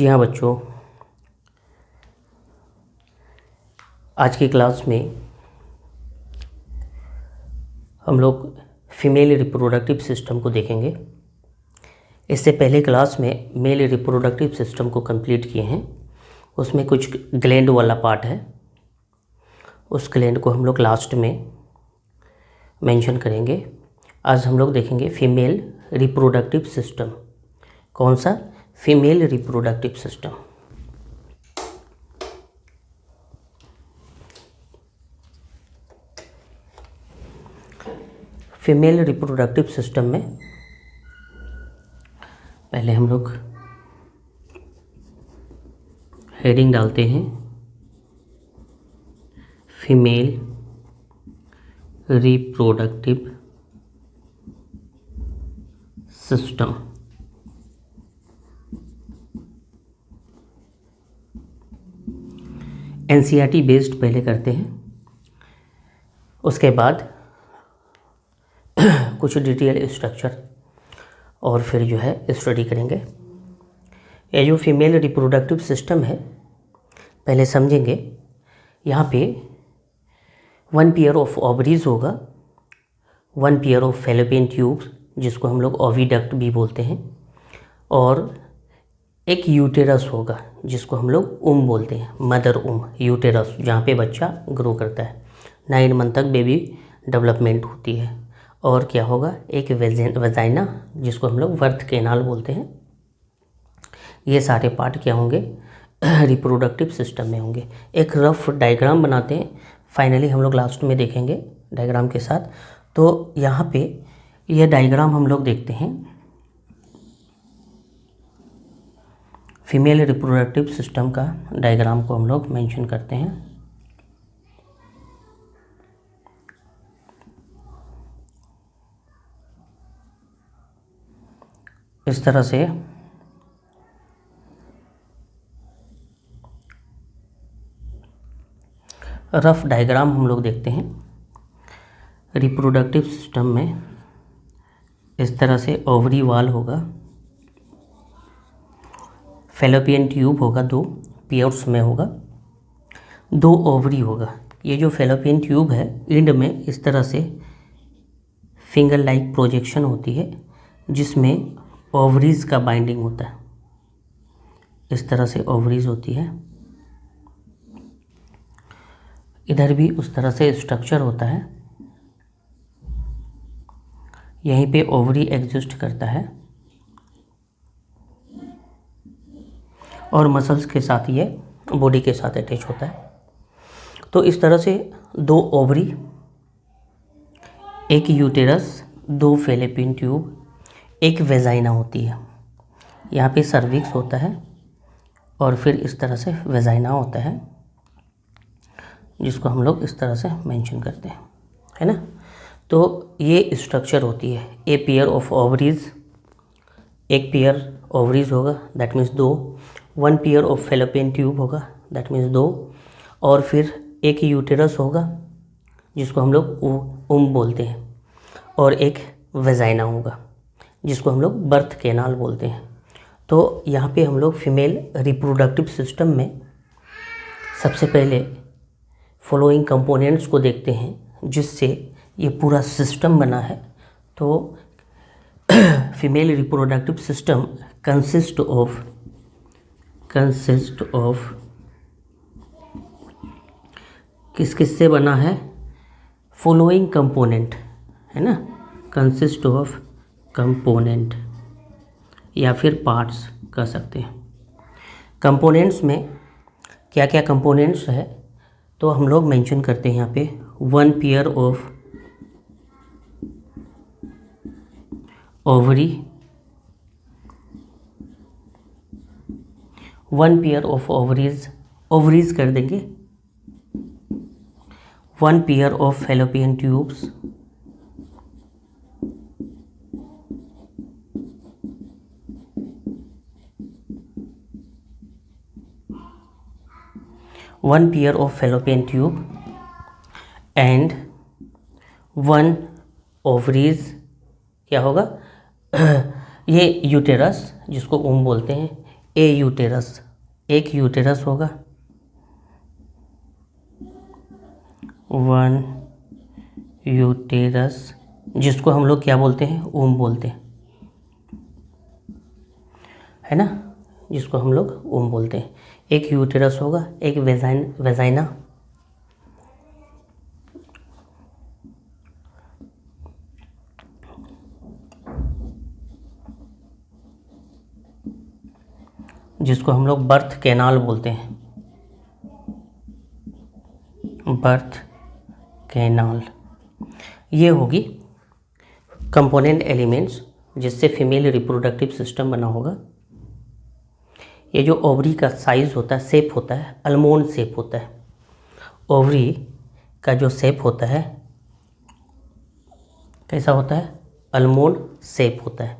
जी हाँ बच्चों, आज की क्लास में हम लोग फीमेल रिप्रोडक्टिव सिस्टम को देखेंगे। इससे पहले क्लास में मेल रिप्रोडक्टिव सिस्टम को कंप्लीट किए हैं। उसमें कुछ ग्लैंड वाला पार्ट है, उस ग्लैंड को हम लोग लास्ट में मेंशन करेंगे। आज हम लोग देखेंगे फीमेल रिप्रोडक्टिव सिस्टम। कौन सा? Female reproductive system. Female reproductive system में पहले हम लोग हेडिंग डालते हैं, female reproductive system. NCERT based पहले करते हैं, उसके बाद कुछ डिटेल स्ट्रक्चर और फिर जो है स्टडी करेंगे। ये जो फीमेल रिप्रोडक्टिव सिस्टम है पहले समझेंगे। यहाँ पे 1 पेयर ऑफ ओवरीज होगा, 1 पेयर ऑफ फैलोपियन ट्यूब्स जिसको हम लोग ओविडक्ट भी बोलते हैं, और एक यूटेरस होगा जिसको हम लोग बोलते हैं, मदर यूटेरस, जहाँ पे बच्चा ग्रो करता है। 9 मंथ तक बेबी डेवलपमेंट होती है। और क्या होगा? एक वेजाइना जिसको हम लोग बर्थ कैनाल बोलते हैं। ये सारे पार्ट क्या होंगे? रिप्रोडक्टिव सिस्टम में होंगे। एक रफ डायग्राम बनाते हैं, फाइनली हम लोग लास्ट में देखेंगे डायग्राम के साथ। तो यहाँ पे ये डायग्राम हम लोग देखते हैं, फीमेल रिप्रोडक्टिव सिस्टम का डायग्राम को हम लोग मेंशन करते हैं। इस तरह से रफ डायग्राम हम लोग देखते हैं। रिप्रोडक्टिव सिस्टम में इस तरह से ओवरी वाल होगा, फैलोपियन ट्यूब होगा, 2 पेयर्स में होगा, 2 ओवरी होगा। ये जो फैलोपियन ट्यूब है, एंड में इस तरह से फिंगर लाइक प्रोजेक्शन होती है जिसमें ओवरीज का बाइंडिंग होता है। इस तरह से ओवरीज होती है। इधर भी उस तरह से स्ट्रक्चर होता है। यहीं पे ओवरी एग्जिस्ट करता है और मसल्स के साथ ये बॉडी के साथ अटैच होता है। तो इस तरह से 2 ओवरी, एक यूटेरस, 2 फैलोपियन ट्यूब, एक वेजाइना होती है। यहाँ पे सर्विक्स होता है और फिर इस तरह से वेजाइना होता है जिसको हम लोग इस तरह से मेंशन करते हैं, है ना। तो ये स्ट्रक्चर होती है। ए पेयर ऑफ ओवरीज, एक पेयर ओवरीज होगा, that means 2। 1 pair of fallopian tube होगा, दैट मीन्स 2। और फिर एक यूटेरस होगा जिसको हम लोग बोलते हैं, और एक वेजाइना होगा जिसको हम लोग बर्थ कैनाल बोलते हैं। तो यहाँ पे हम लोग फीमेल रिप्रोडक्टिव सिस्टम में सबसे पहले फॉलोइंग कंपोनेंट्स को देखते हैं जिससे ये पूरा सिस्टम बना है। तो female reproductive system consist of किस से बना है? फॉलोइंग कंपोनेंट, है ना। कंसिस्ट ऑफ कंपोनेंट या फिर पार्ट्स कह सकते हैं। कंपोनेंट्स में क्या क्या कंपोनेंट्स है तो हम लोग मेंशन करते हैं यहाँ पे 1 pair of ovary, 1 pair of ovaries कर देंगे, 1 pair of fallopian tubes, 1 pair of fallopian tube and 1 ovaries. क्या होगा? ये यूटेरस जिसको बोलते हैं, ए यूटेरस, एक यूटेरस होगा, 1 यूटेरस, जिसको हम लोग क्या बोलते हैं, ओम बोलते हैं, है ना, जिसको हम लोग ओम बोलते हैं। एक यूटेरस होगा, एक वेजाइना, जिसको हम लोग बर्थ कैनाल बोलते हैं, बर्थ कैनाल। ये होगी कंपोनेंट एलिमेंट्स जिससे फीमेल रिप्रोडक्टिव सिस्टम बना होगा। ये जो ओवरी का साइज़ होता है, शेप होता है, अलमोंड शेप होता है। ओवरी का जो शेप होता है कैसा होता है, अलमोंड शेप होता है।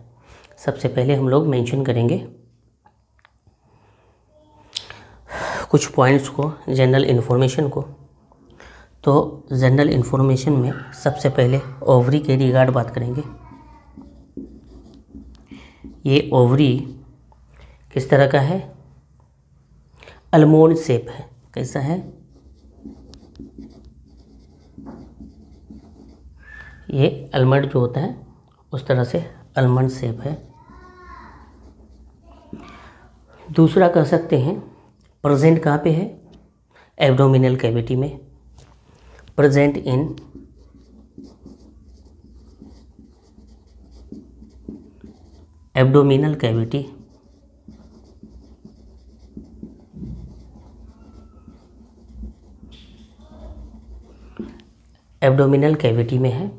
सबसे पहले हम लोग मेंशन करेंगे कुछ पॉइंट्स को, जनरल इन्फॉर्मेशन को। तो जनरल इन्फॉर्मेशन में सबसे पहले ओवरी के रिगार्ड बात करेंगे। ये ओवरी किस तरह का है, अलमोंड शेप है। कैसा है, ये अलमंड जो होता है उस तरह से अलमंड शेप है। दूसरा कह सकते हैं प्रेजेंट कहाँ पे है, एब्डोमिनल कैविटी में, present in abdominal cavity. Abdominal cavity में है।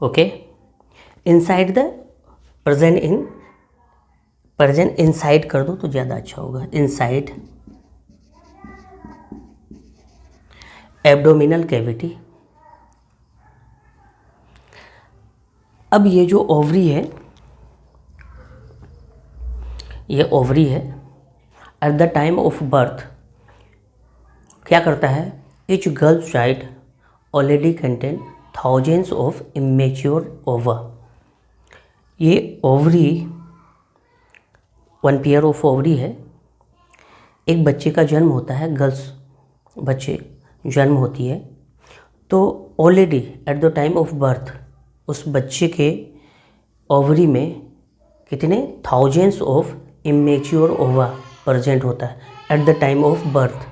Okay, inside the present inside कर दो तो ज़्यादा अच्छा होगा, इनसाइड एब्डोमिनल कैविटी। अब ये जो ओवरी है, ये ओवरी है, at the time of birth क्या करता है, each girl child already contain thousands of immature ova। ये ओवरी, 1 पेयर ऑफ ओवरी है। एक बच्चे का जन्म होता है, गर्ल्स बच्चे जन्म होती है, तो already at the time of birth उस बच्चे के ओवरी में कितने, थाउजेंड्स ऑफ इमेच्योर ओवा प्रेजेंट होता है at the time of birth.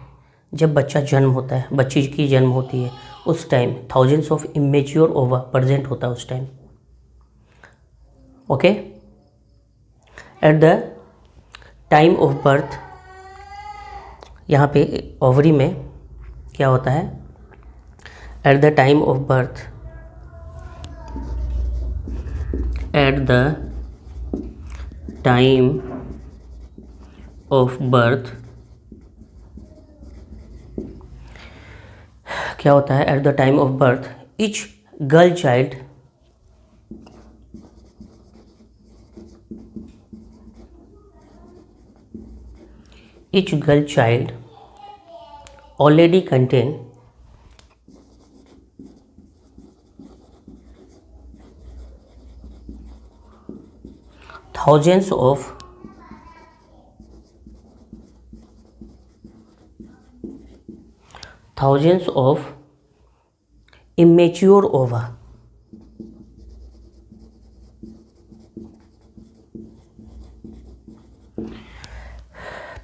जब बच्चा जन्म होता है, बच्ची की जन्म होती है, उस टाइम थाउजेंड्स ऑफ इमेच्योर ओवा प्रेजेंट होता है उस time. Okay, at the time of birth यहाँ पे ओवरी में क्या होता है, at the time of birth, at the time of birth क्या होता है, at the time of birth each girl child already contain thousands of immature ova।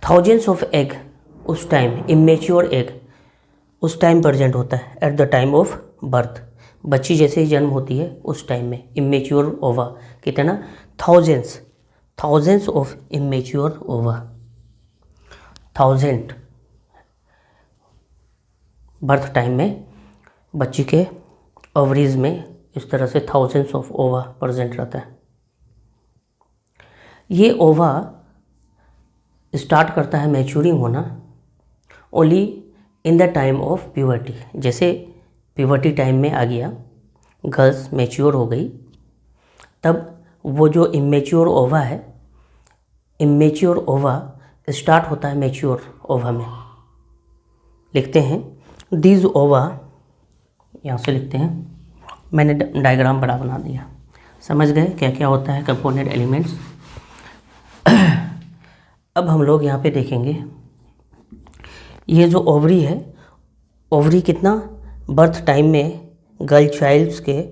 Thousands of egg उस टाइम, इमेच्योर एग उस time present होता है at the time of birth. बच्ची जैसे ही जन्म होती है उस टाइम में इमेच्योर ओवा कितना, थाउजेंड्स ऑफ इमेच्योर ओवा, 1000 बर्थ टाइम में बच्ची के ओवरीज में इस तरह से थाउजेंड्स ऑफ ओवा प्रेजेंट रहता है। ये ओवा स्टार्ट करता है मैच्योरिंग होना only in the time of puberty. जैसे प्यूबर्टी टाइम में आ गया, गर्ल्स मैच्योर हो गई, तब वो जो इमेच्योर ओवा है, इमेच्योर ओवा स्टार्ट होता है मैच्योर ओवा में। लिखते हैं दीज ओवा, यहाँ से लिखते हैं, मैंने डायग्राम बड़ा बना दिया, समझ गए क्या क्या होता है कंपोनेंट एलिमेंट्स। अब हम लोग यहाँ पे देखेंगे ये जो ओवरी है, ओवरी कितना बर्थ टाइम में गर्ल चाइल्ड्स के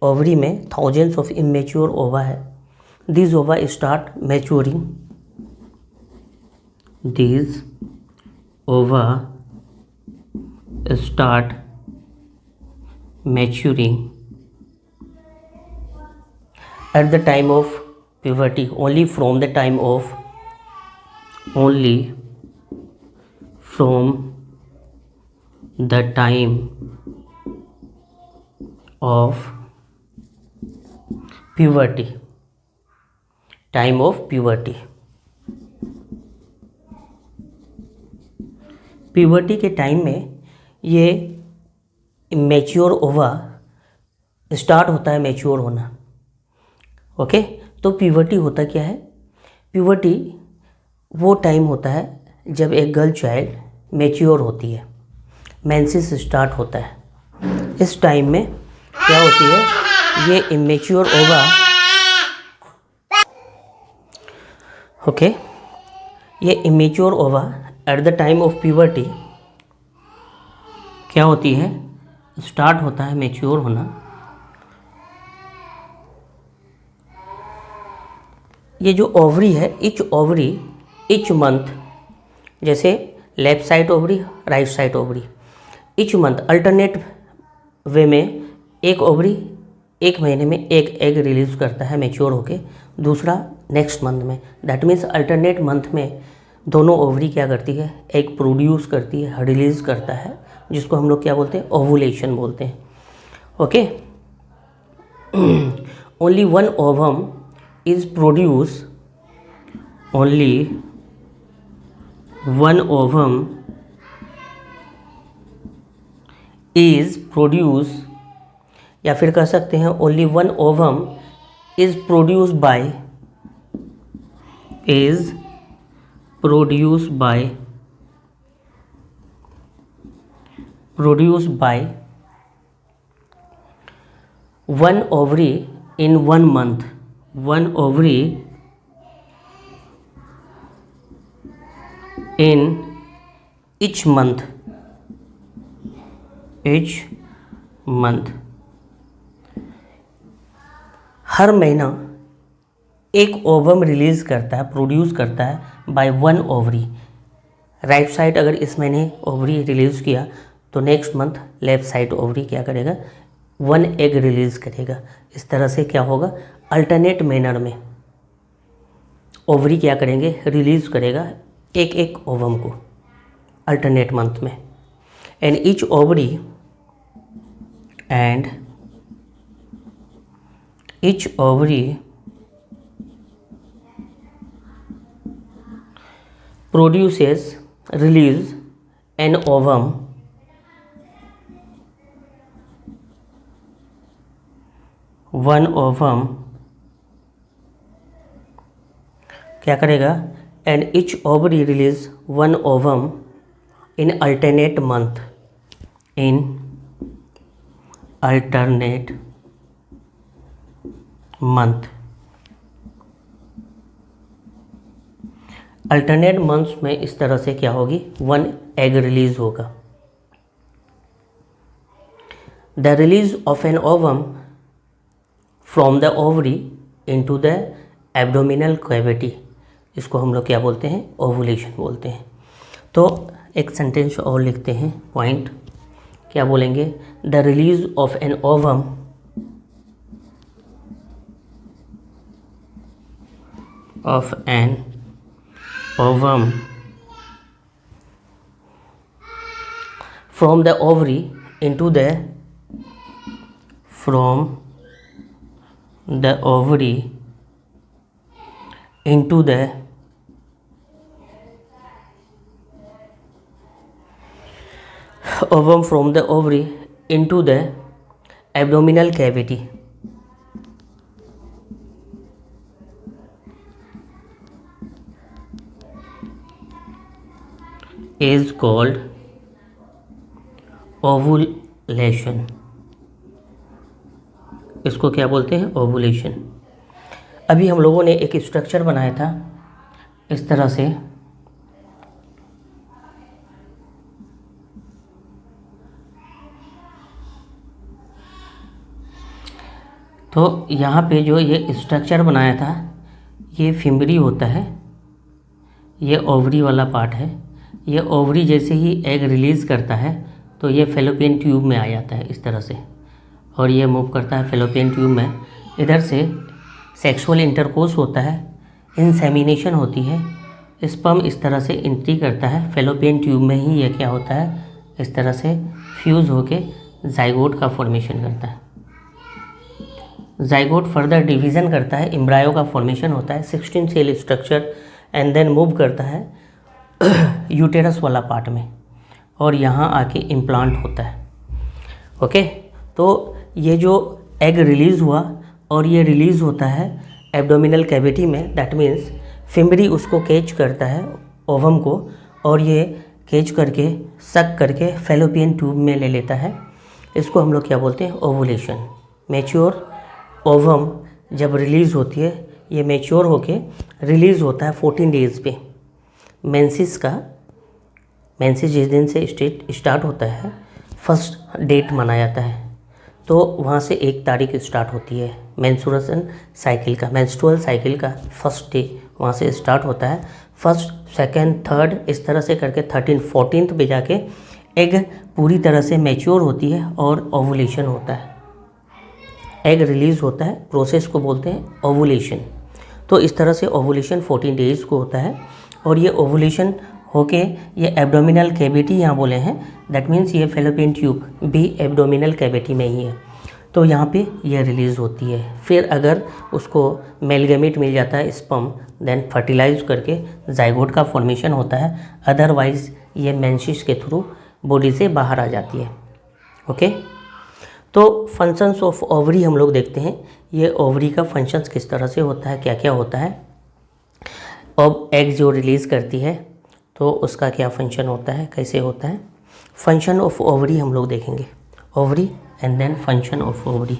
ओवरी में थाउजेंड्स ऑफ इमेच्योर ओवा है. दिस ओवा स्टार्ट मैच्योरिंग, दिस ओवा start maturing at the time of puberty, only from the time of puberty, time of puberty. Puberty के टाइम में ये मैच्योर ओवा स्टार्ट होता है मैच्योर होना. ओके, तो प्यूबर्टी होता क्या है? प्यूबर्टी वो टाइम होता है जब एक गर्ल चाइल्ड मैच्योर होती है, मेंसेस स्टार्ट होता है. इस टाइम में क्या होती है, ये इमेच्योर ओवा, ओके, ये इमेच्योर ओवा at the time of puberty क्या होती है, स्टार्ट होता है मैच्योर होना. ये जो ओवरी है, इच मंथ, जैसे left side ovary, right side ovary, etch month alternate वे में एक ओवरी एक महीने में एक एग रिलीज करता है मैच्योर होके, दूसरा नेक्स्ट मंथ में. दैट मीन्स अल्टरनेट मंथ में दोनों ओवरी क्या करती है, एग प्रोड्यूस करती है, रिलीज करता है, जिसको हम लोग क्या बोलते हैं, ओवुलेशन बोलते हैं. Okay, only one ovum is produce, only one ovum is produce, या फिर कह सकते हैं only one ovum is produce by, is produced by one ovary in 1 month, one ovary in each month, हर महीना एक ओवम रिलीज करता है, produce करता है by one ovary. Right side अगर इस महीने ओवरी रिलीज किया तो next month left side ovary क्या करेगा, वन एग रिलीज करेगा. इस तरह से क्या होगा, अल्टरनेट मैनर में ओवरी क्या करेंगे, रिलीज करेगा एक एक ओवम को अल्टरनेट मंथ में. And each ovary produces, release an ovum, one ovum क्या करेगा, and each ovary release one ovum in alternate month, in alternate month. Alternate months में इस तरह से क्या होगी, वन एग रिलीज होगा. The release of an ovum from the ovary into the abdominal cavity, इसको हम लोग क्या बोलते हैं, ओवुलेशन बोलते हैं. तो एक सेंटेंस और लिखते हैं, पॉइंट क्या बोलेंगे, the release of an ovum from the ovary into the ovum from the ovary into the abdominal cavity is called ovulation. इसको क्या बोलते हैं, ओवुलेशन. अभी हम लोगों ने एक स्ट्रक्चर बनाया था इस तरह से तो यहाँ पे जो ये स्ट्रक्चर बनाया था, ये फिम्बरी होता है, ये ओवरी वाला पार्ट है। ये ओवरी जैसे ही एग रिलीज़ करता है तो ये फेलोपियन ट्यूब में आ जाता है इस तरह से, और ये मूव करता है फेलोपियन ट्यूब में। इधर से सेक्सुअल इंटरकोर्स होता है, इंसेमिनेशन होती है, स्पर्म इस तरह से एंट्री करता है फेलोपियन ट्यूब में ही। ये क्या होता है, इस तरह से फ्यूज़ होके जाइगोट का फॉर्मेशन करता है। जाइगोट फर्दर डिवीज़न करता है, एम्ब्रायो का फॉर्मेशन होता है, 16 cell structure, and then move करता है यूटेरस वाला पार्ट में, और यहाँ आके इम्प्लांट होता है। ओके, तो ये जो एग रिलीज़ हुआ और ये रिलीज़ होता है एब्डोमिनल कैविटी में, दैट मीन्स फिम्बरी उसको कैच करता है ओवम को, और ये कैच करके सक करके फेलोपियन ट्यूब में ले लेता है। इसको हम लोग क्या बोलते हैं, ओवुलेशन। मैच्योर ओवम जब रिलीज़ होती है, ये मैच्योर होके रिलीज़ होता है 14 डेज़ पे। मेंसिस जिस दिन से स्टार्ट होता है, फर्स्ट डेट माना जाता है, तो वहाँ से 1 तारीख स्टार्ट होती है मेंस्ट्रुअल साइकिल का फर्स्ट डे वहाँ से स्टार्ट होता है। फर्स्ट, सेकंड, थर्ड इस तरह से करके 13, 14th पे जाके एग पूरी तरह से मैच्योर होती है और ओवुलेशन होता है, एग रिलीज़ होता है। प्रोसेस को बोलते हैं ओवुलेशन। तो इस तरह से ओवुलेशन 14 डेज़ को होता है, और ये ओवुलेशन होके ये एब्डोमिनल कैविटी यहाँ बोले हैं, दैट मीन्स ये फेलोपियन ट्यूब भी एब्डोमिनल कैविटी में ही है, तो यहाँ पे ये रिलीज़ होती है। फिर अगर उसको मेलगेमेट मिल जाता है स्पर्म, देन फर्टिलाइज करके जाइगोट का फॉर्मेशन होता है, अदरवाइज़ ये मेंसिस के थ्रू बॉडी से बाहर आ जाती है। ओके, तो फंक्शंस ऑफ ओवरी हम लोग देखते हैं। ये ओवरी का फंक्शंस किस तरह से होता है, क्या क्या होता है। अब एग जो रिलीज़ करती है तो उसका क्या फंक्शन होता है, कैसे होता है। फंक्शन ऑफ ओवरी हम लोग देखेंगे, ovary and then function of ovary.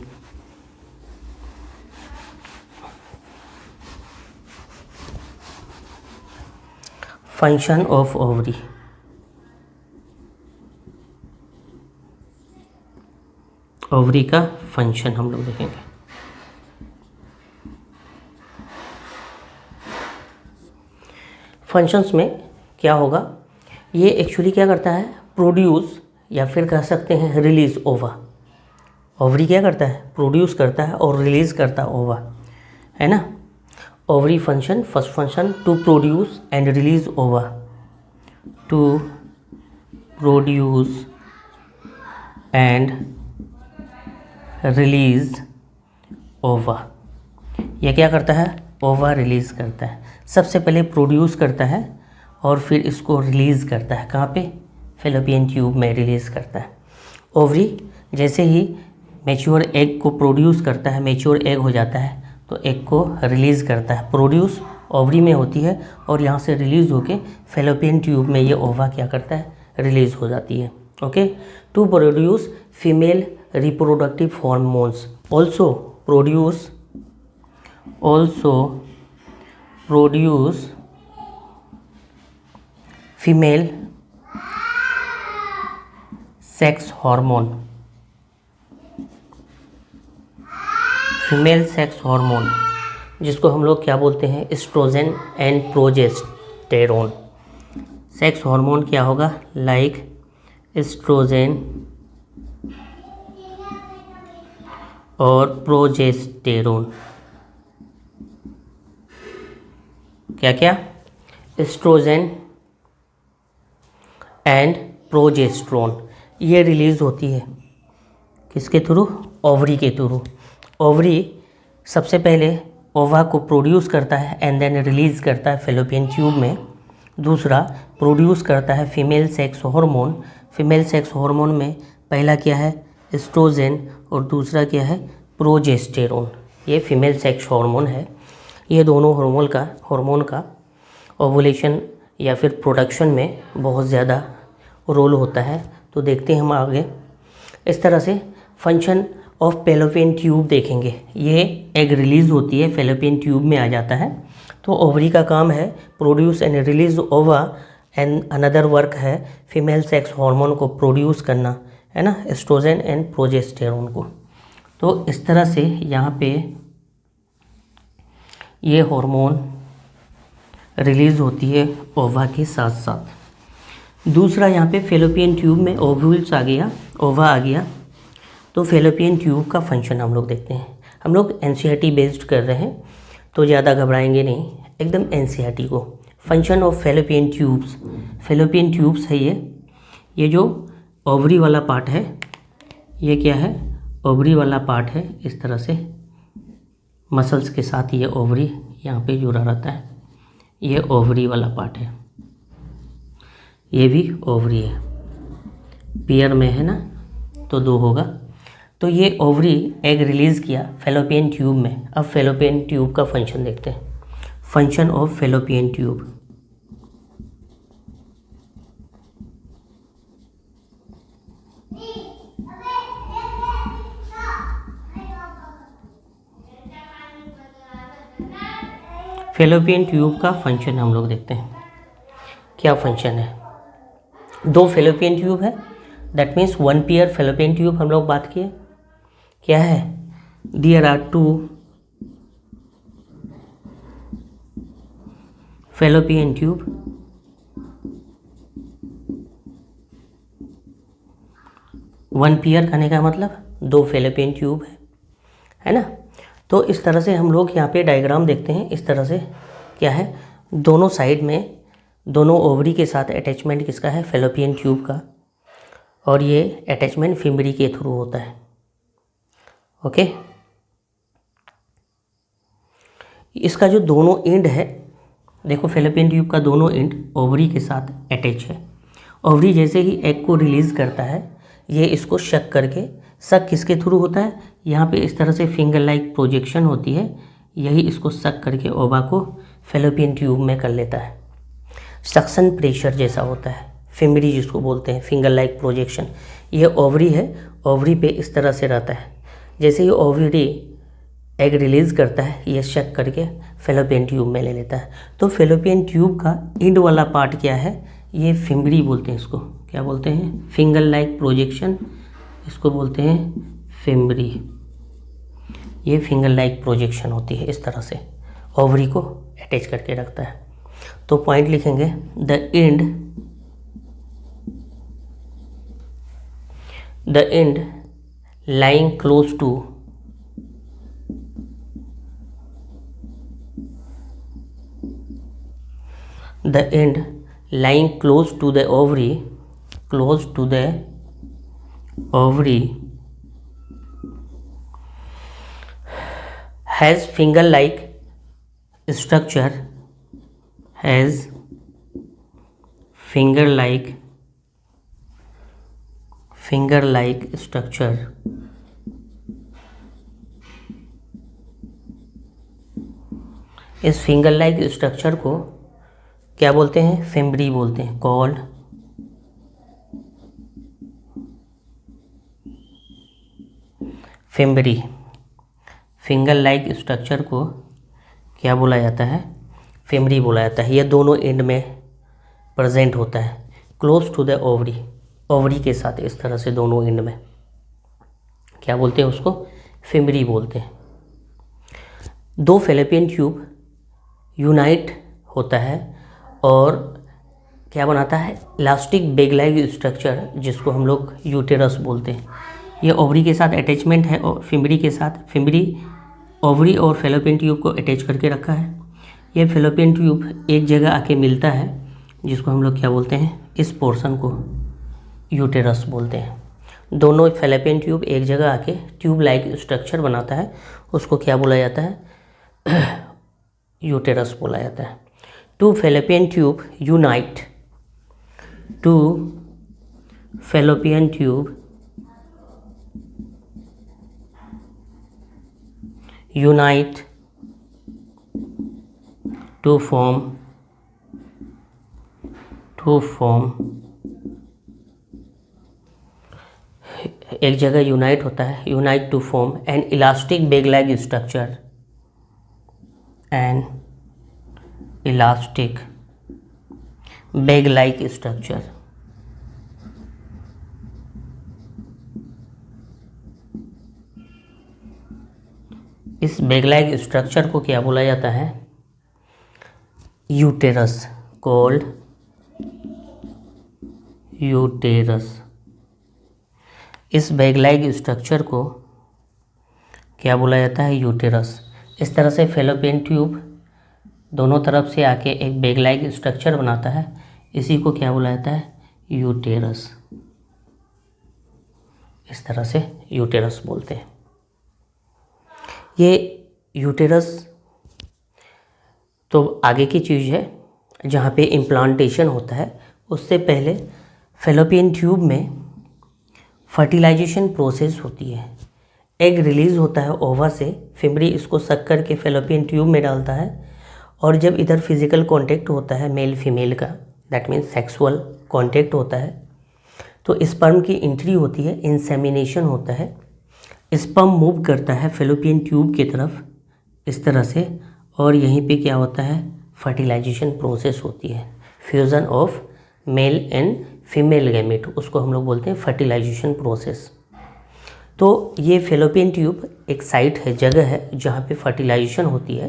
Function of ovary, ovary का फंक्शन हम लोग देखेंगे। फंक्शंस में क्या होगा, ये एक्चुअली क्या करता है, प्रोड्यूस या फिर कह सकते हैं रिलीज ओवा। ओवरी क्या करता है, प्रोड्यूस करता है और रिलीज़ करता है ओवा, है ना। Ovary function, first function to produce and release ova, to produce and release ova. यह क्या करता है, ओवा रिलीज़ करता है। सबसे पहले प्रोड्यूस करता है और फिर इसको रिलीज़ करता है, कहाँ पे, फेलोपियन ट्यूब में रिलीज़ करता है। ओवरी जैसे ही मैच्योर एग को प्रोड्यूस करता है, मैच्योर एग हो जाता है तो एग को रिलीज़ करता है। प्रोड्यूस ओवरी में होती है और यहाँ से रिलीज़ होके फेलोपियन ट्यूब में ये ओवा क्या करता है, रिलीज़ हो जाती है। Okay, to produce female reproductive hormones, also produce female sex hormone, जिसको हम लोग क्या बोलते हैं, oestrogen and progesterone. Sex hormone क्या होगा, लाइक एस्ट्रोजन और प्रोजेस्टेरोन। क्या क्या, एस्ट्रोजन एंड प्रोजेस्टेरोन, ये रिलीज़ होती है किसके थ्रू, ओवरी के थ्रू। ओवरी सबसे पहले ओवा को प्रोड्यूस करता है एंड देन रिलीज़ करता है फेलोपियन ट्यूब में। दूसरा, प्रोड्यूस करता है female sex hormone. Female sex hormone में पहला क्या है, एस्ट्रोजन, और दूसरा क्या है, प्रोजेस्टेरोन। ये फीमेल सेक्स हार्मोन है। ये दोनों हार्मोन का ओवुलेशन या फिर प्रोडक्शन में बहुत ज़्यादा रोल होता है। तो देखते हैं हम आगे। इस तरह से फंक्शन ऑफ फेलोपियन ट्यूब देखेंगे। ये एग रिलीज होती है, फेलोपियन ट्यूब में आ जाता है। तो ओवरी का काम है प्रोड्यूस एंड रिलीज ओवा, एंड अनदर वर्क है फीमेल सेक्स हार्मोन को प्रोड्यूस करना, है ना, एस्ट्रोजन एंड प्रोजेस्टेरोन को। तो इस तरह से यहाँ पे ये हार्मोन रिलीज होती है ओवा के साथ साथ। दूसरा यहाँ पे फेलोपियन ट्यूब में ओव्यूल्स आ गया, ओवा आ गया। तो फेलोपियन ट्यूब का फंक्शन हम लोग देखते हैं। हम लोग एनसीईआरटी बेस्ड कर रहे हैं तो ज़्यादा घबराएंगे नहीं, एकदम एनसीईआरटी को। Function of fallopian tubes, fallopian tubes है ये जो ओवरी वाला पार्ट है, ये क्या है, ओवरी वाला पार्ट है। इस तरह से मसल्स के साथ ये ओवरी यहाँ पे जुड़ा रहता है, ये ओवरी वाला पार्ट है, ये भी ओवरी है, पेयर में है ना, तो 2 होगा। तो ये ओवरी एग रिलीज़ किया फेलोपियन ट्यूब में। अब फेलोपियन ट्यूब का फंक्शन देखते हैं, function of fallopian tube. Fallopian tube का फंक्शन हम लोग देखते हैं, क्या फंक्शन है। 2 फेलोपियन ट्यूब है, that means 1 pair fallopian tube हम लोग बात किए। क्या है, there are 2 fallopian tube, one pair कहने का मतलब 2 फेलोपियन ट्यूब है ना। तो इस तरह से हम लोग यहाँ पे डायग्राम देखते हैं। इस तरह से क्या है, दोनों साइड में, दोनों ओवरी के साथ अटैचमेंट किसका है, फेलोपियन ट्यूब का, और ये अटैचमेंट फिम्बरी के थ्रू होता है। ओके, इसका जो दोनों एंड है, देखो फेलोपियन ट्यूब का दोनों एंड ओवरी के साथ अटैच है। ओवरी जैसे ही एग को रिलीज़ करता है, ये इसको शक करके, शक किसके थ्रू होता है, यहाँ पे इस तरह से फिंगर लाइक प्रोजेक्शन होती है, यही इसको शक करके ओवा को फेलोपियन ट्यूब में कर लेता है। सक्शन प्रेशर जैसा होता है, फिम्बरी जिसको बोलते हैं, फिंगर लाइक प्रोजेक्शन। ये ओवरी है, ओवरी पे इस तरह से रहता है। जैसे ही ओवरी एग रिलीज़ करता है, ये शक करके फेलोपियन ट्यूब में ले लेता है। तो फेलोपियन ट्यूब का एंड वाला पार्ट क्या है, ये फिम्बरी बोलते हैं, इसको क्या बोलते हैं, फिंगर लाइक प्रोजेक्शन, इसको बोलते हैं फिम्बरी। ये फिंगर लाइक प्रोजेक्शन होती है, इस तरह से ओवरी को अटैच करके रखता है। तो पॉइंट लिखेंगे, the end lying close to the end lying close to the ovary has finger like structure, इस फिंगर लाइक स्ट्रक्चर को क्या बोलते हैं, फिम्बरी बोलते हैं, called fimbriae. Finger like structure को क्या बोला जाता है, फिम्बरी बोला जाता है। यह दोनों एंड में प्रेजेंट होता है, क्लोज टू द ओवरी के साथ, इस तरह से दोनों एंड में क्या बोलते हैं, उसको फिम्बरी बोलते हैं। 2 फेलोपियन ट्यूब यूनाइट होता है और क्या बनाता है, इलास्टिक बैग लाइक स्ट्रक्चर, जिसको हम लोग यूटेरस बोलते हैं। ये ओवरी के साथ अटैचमेंट है और फिम्बरी के साथ, फिम्बरी ओवरी और फेलोपियन ट्यूब को अटैच करके रखा है। ये फेलोपियन ट्यूब एक जगह आके मिलता है, जिसको हम लोग क्या बोलते हैं, इस पोर्शन को यूटेरस बोलते हैं। दोनों फेलोपियन ट्यूब एक जगह आके ट्यूब लाइक स्ट्रक्चर बनाता है, उसको क्या बोला जाता है, यूटेरस बोला जाता है। 2 fallopian tube unite, 2 fallopian tube unite to form एक जगह यूनाइट होता है, unite to form an elastic bag like structure, an elastic bag like structure. इस बेग लाइक स्ट्रक्चर को क्या बोला जाता है? Uterus, called uterus. इस बेग लाइक स्ट्रक्चर को क्या बोला जाता है? यूटेरस। इस तरह से फैलोपियन ट्यूब दोनों तरफ से आके एक बेग लाइक स्ट्रक्चर बनाता है, इसी को क्या बोला जाता है? यूटेरस। इस तरह से यूटेरस बोलते हैं। ये यूटेरस तो आगे की चीज़ है जहाँ पे इम्प्लांटेशन होता है। उससे पहले फैलोपियन ट्यूब में फर्टिलाइजेशन प्रोसेस होती है। एग रिलीज़ होता है ओवा से, फिमरी इसको सक करके फैलोपियन ट्यूब में डालता है, और जब इधर फिजिकल कांटेक्ट होता है मेल फीमेल का, दैट मीन्स सेक्सुअल कांटेक्ट होता है, तो स्पर्म की एंट्री होती है, इंसेमिनेशन होता है, स्पर्म मूव करता है फैलोपियन ट्यूब की तरफ इस तरह से, और यहीं पे क्या होता है? फर्टिलाइजेशन प्रोसेस होती है, fusion of male and female gamete, उसको हम लोग बोलते हैं फर्टिलाइजेशन प्रोसेस। तो ये फैलोपियन ट्यूब एक साइट है, जगह है जहाँ पे फर्टिलाइजेशन होती है,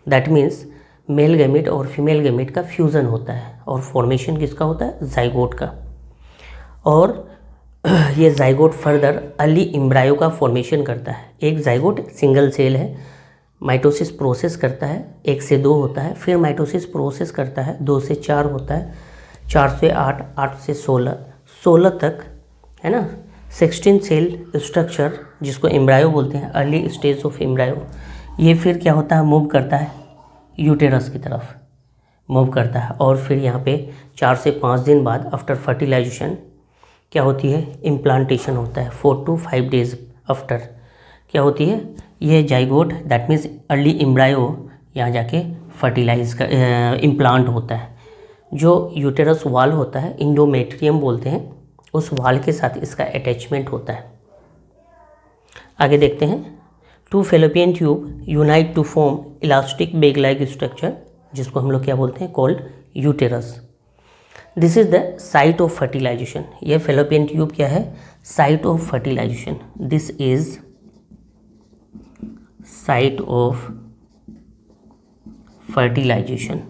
दैट मीन्स मेल गैमेट और फीमेल गैमेट का फ्यूज़न होता है, और फॉर्मेशन किसका होता है? जाइगोट का। और ये जाइगोट फर्दर अर्ली एम्ब्रायो का फॉर्मेशन करता है। एक जाइगोट सिंगल सेल है, माइटोसिस प्रोसेस करता है, 1 से 2 होता है, फिर माइटोसिस प्रोसेस करता है, 2 से 4 होता है, 4 से 8, 8 से 16, 16 तक, है ना, 16 सेल स्ट्रक्चर जिसको एम्ब्रायो बोलते हैं, अर्ली स्टेज ऑफ एम्ब्रायो। ये फिर क्या होता है? मूव करता है यूटेरस की तरफ, मूव करता है, और फिर यहाँ पे 4 से 5 दिन बाद आफ्टर फर्टिलाइजेशन क्या होती है? इम्प्लांटेशन होता है। 4 to 5 डेज आफ्टर क्या होती है? ये zygote that means early embryo यहाँ जाके फर्टिलाइज का इम्प्लांट होता है। जो यूटेरस वाल होता है, इंडोमेट्रियम बोलते हैं, उस वाल के साथ इसका अटैचमेंट होता है। आगे देखते हैं। 2 fallopian tube unite to form elastic bag like structure, जिसको हम लोग क्या बोलते हैं? Called uterus. This is the site of fertilisation. यह फैलोपियन ट्यूब क्या है? Site of fertilisation. This is site of fertilisation.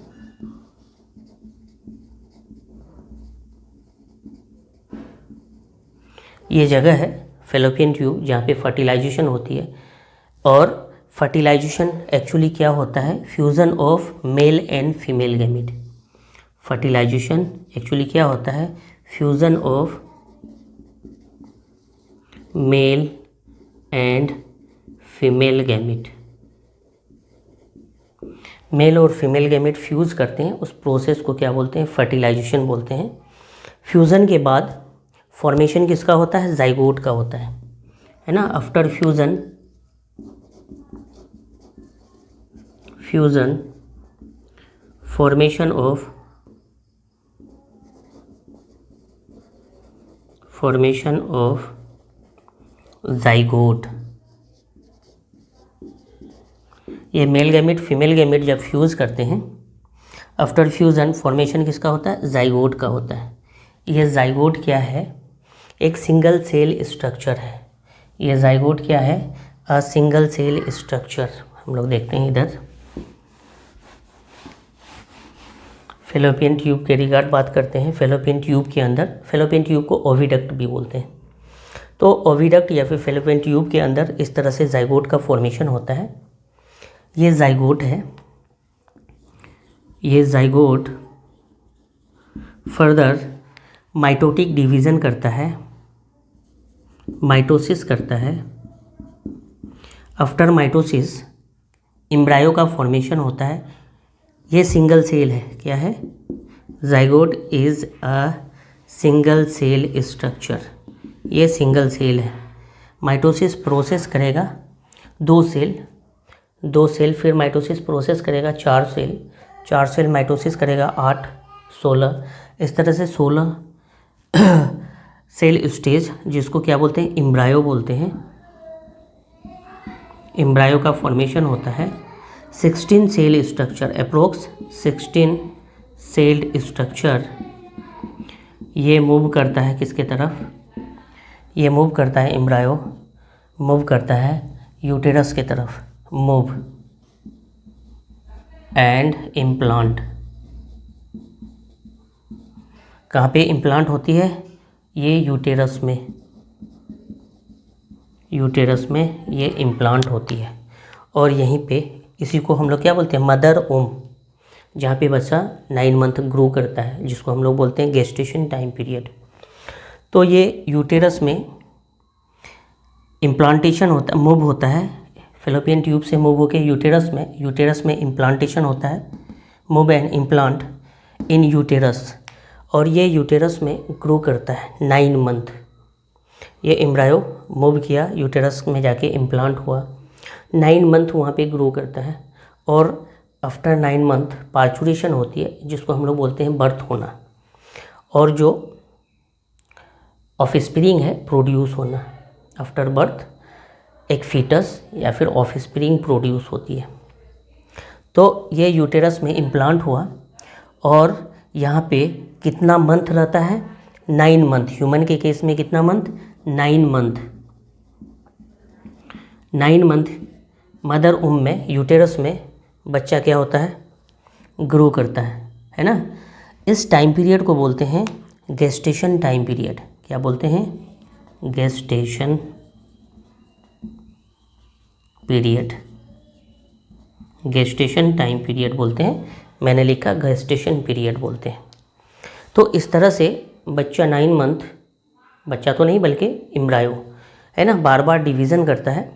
ये जगह है फैलोपियन ट्यूब जहाँ पे फर्टिलाइजेशन होती है, और फर्टिलाइजेशन एक्चुअली क्या होता है? Fusion of male and female gamete. Fertilisation actually क्या होता है? Fusion of male and female gamete. Male और फीमेल गैमेट फ्यूज़ करते हैं, उस प्रोसेस को क्या बोलते हैं? फर्टिलाइजेशन बोलते हैं। फ्यूज़न के बाद फॉर्मेशन किसका होता है? जाइगोट का होता है ना। After fusion formation of zygote. ये मेल गैमेट फीमेल गैमेट जब फ्यूज़ करते हैं, आफ्टर फ्यूज़न फॉर्मेशन किसका होता है? जाइगोट का होता है। यह जाइगोट क्या है? एक सिंगल सेल स्ट्रक्चर है। यह जाइगोट क्या है? A single cell structure. हम लोग देखते हैं इधर फैलोपियन ट्यूब के रिगार्ड बात करते हैं। फैलोपियन ट्यूब के अंदर, फैलोपियन ट्यूब को ओविडक्ट भी बोलते हैं। तो ओविडक्ट या फिर फैलोपियन ट्यूब के अंदर इस तरह से जाइगोट का फॉर्मेशन होता है। ये जाइगोट है, ये जाइगोट फर्दर माइटोटिक डिवीज़न करता है, माइटोसिस करता है। आफ्टर माइटोसिस एम्ब्रायो का फॉर्मेशन होता है। ये सिंगल सेल है, क्या है? Zygote is a single cell structure. ये सिंगल सेल है। माइटोसिस प्रोसेस करेगा 2 सेल, फिर माइटोसिस प्रोसेस करेगा 4 सेल माइटोसिस करेगा 8, 16, इस तरह से 16 सेल स्टेज, जिसको क्या बोलते हैं, एम्ब्रायो बोलते हैं। एम्ब्रायो का फॉर्मेशन होता है। 16 cell structure, approx 16 celled structure, ये मूव करता है किसके तरफ, ये मूव करता है, एम्ब्रायो मूव करता है यूटेरस के तरफ, मूव एंड इम्प्लांट। कहाँ पे इम्प्लांट होती है, ये यूटेरस में, यूटेरस में ये इम्प्लांट होती है। और यहीं पे इसी को हम लोग क्या बोलते हैं, मदर ओम, जहाँ पे बच्चा 9 मंथ ग्रो करता है, जिसको हम लोग बोलते हैं गेस्टेशन टाइम पीरियड। तो ये यूटेरस में इम्प्लांटेशन होता, मूव होता है, फैलोपियन ट्यूब से मूव होकर यूटेरस में इम्प्लांटेशन होता है, move and implant in uterus. और ये यूटेरस में ग्रो करता है 9 मंथ। ये एम्ब्रायो मूव किया, यूटेरस में जाके इम्प्लांट हुआ, 9 मंथ वहाँ पे ग्रो करता है। और आफ्टर 9 मंथ पार्चुरेशन होती है, जिसको हम लोग बोलते हैं बर्थ होना। और जो ऑफस्प्रिंग है, प्रोड्यूस होना। आफ्टर बर्थ एक फीटस या फिर ऑफस्प्रिंग प्रोड्यूस होती है। तो ये यूटेरस में इम्प्लांट हुआ और यहाँ पे कितना मंथ रहता है, 9 मंथ। ह्यूमन के केस में कितना मंथ, 9 मंथ। 9 मंथ मदर उम में, यूटेरस में बच्चा क्या होता है, ग्रो करता है ना। इस टाइम पीरियड को बोलते हैं गेस्टेशन टाइम पीरियड। क्या बोलते हैं, gestation period, gestation time period बोलते हैं। मैंने लिखा गेस्टेशन पीरियड बोलते हैं। तो इस तरह से बच्चा 9 मंथ, बच्चा तो नहीं बल्कि एम्ब्रायो है ना, बार बार डिवीज़न करता है।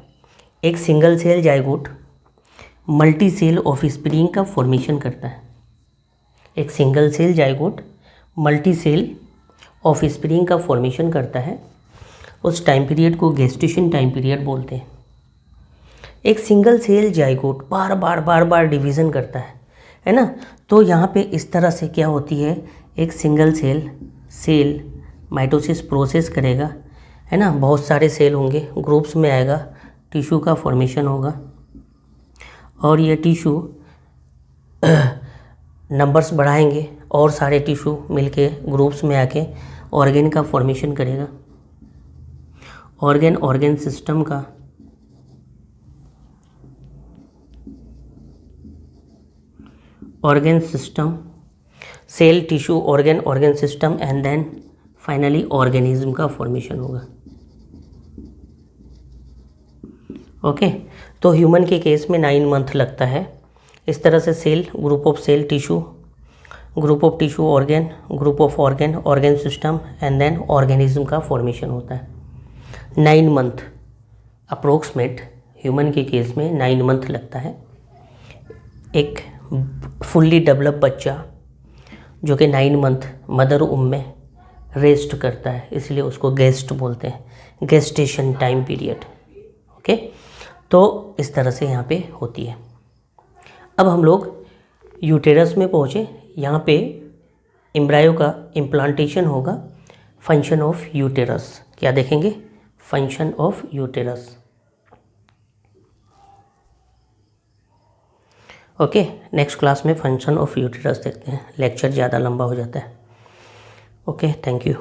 एक single cell zygote multi cell offspring का फॉर्मेशन करता है। एक single cell zygote multi cell offspring का फॉर्मेशन करता है। उस टाइम पीरियड को गेस्टेशन टाइम पीरियड बोलते हैं। एक सिंगल सेल जाइगोट बार बार डिवीज़न करता है ना। तो यहाँ पे इस तरह से क्या होती है, एक सिंगल सेल माइटोसिस प्रोसेस करेगा, है ना। बहुत सारे सेल होंगे, ग्रुप्स में आएगा, टिश्यू का फॉर्मेशन होगा। और ये टिश्यू नंबर्स बढ़ाएंगे और सारे टिश्यू मिलके ग्रुप्स में आके ऑर्गेन का फॉर्मेशन करेगा। ऑर्गेन सिस्टम का organ system, cell, tissue, organ system and then finally organism का फॉर्मेशन होगा। ओके। तो ह्यूमन के केस में 9 मंथ लगता है। इस तरह से cell, group of cell, tissue, group of tissue, organ, group of organ system and then organism का फॉर्मेशन होता है। 9 मंथ अप्रोक्सीमेट ह्यूमन के केस में 9 मंथ लगता है। एक फुल्ली डेवलप बच्चा जो कि 9 मंथ मदर उम में रेस्ट करता है, इसलिए उसको गेस्ट बोलते हैं, गेस्टेशन टाइम पीरियड। ओके। तो इस तरह से यहाँ पे होती है। अब हम लोग यूटेरस में पहुँचे। यहाँ पे एम्ब्रायो का इम्प्लांटेशन होगा। फंक्शन ऑफ यूटेरस क्या देखेंगे, function of uterus. Okay. Next class में फंक्शन ऑफ यूटेरस देखते हैं। लेक्चर ज़्यादा लंबा हो जाता है। Okay, thank you.